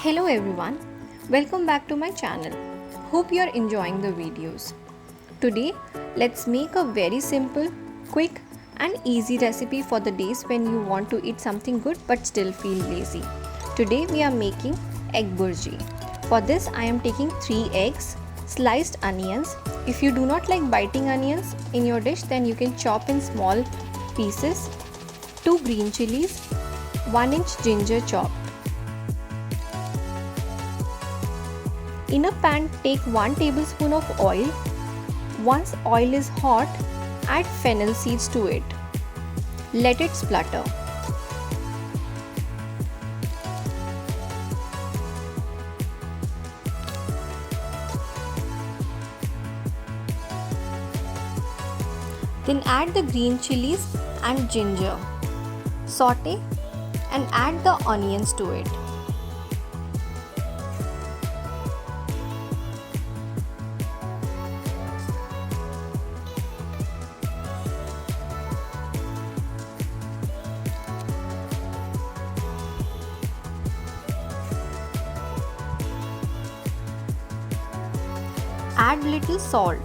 Hello everyone, welcome back to my channel. Hope you are enjoying the videos. Today, let's make a very simple, quick and easy recipe for the days when you want to eat something good but still feel lazy. Today we are making Egg Bhurji. For this I am taking 3 eggs, sliced onions. If you do not like biting onions in your dish, then you can chop in small pieces, 2 green chilies, 1-inch ginger chopped. In a pan, take 1 tablespoon of oil. Once oil is hot, add fennel seeds to it. Let it splutter. Then add the green chilies and ginger. Saute and add the onions to it. Add little salt.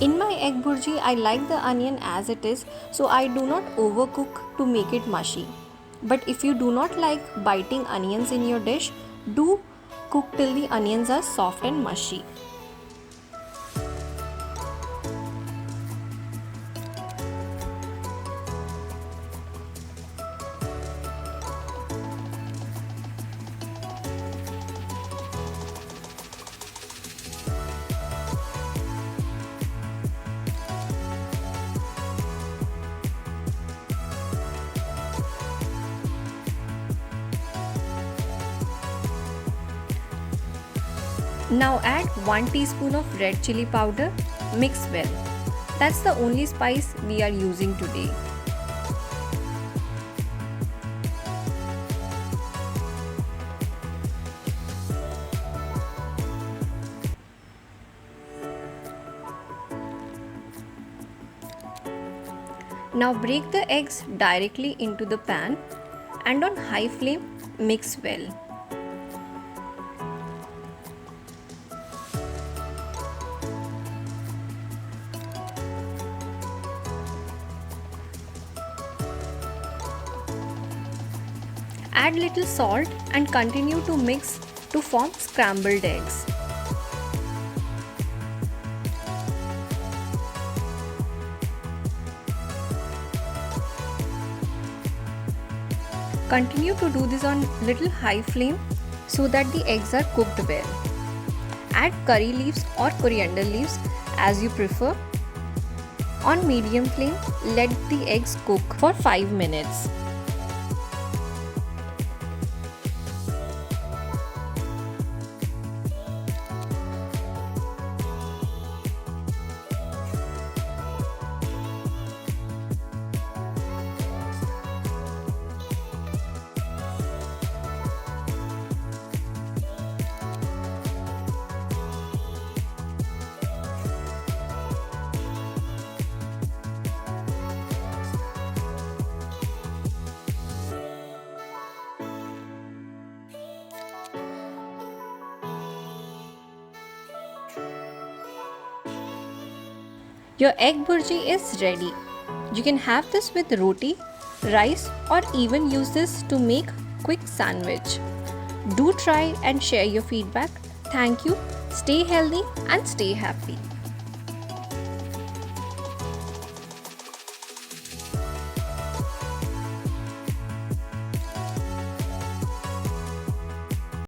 In my egg bhurji, I like the onion as it is, so I do not overcook to make it mushy. But if you do not like biting onions in your dish, do cook till the onions are soft and mushy. Now add 1 teaspoon of red chili powder, mix well. That's the only spice we are using today. Now break the eggs directly into the pan and on high flame mix well. Add little salt and continue to mix to form scrambled eggs. Continue to do this on little high flame so that the eggs are cooked well. Add curry leaves or coriander leaves as you prefer. On medium flame, let the eggs cook for 5 minutes. Your egg bhurji is ready. You can have this with roti, rice or even use this to make quick sandwich. Do try and share your feedback. Thank you. Stay healthy and stay happy.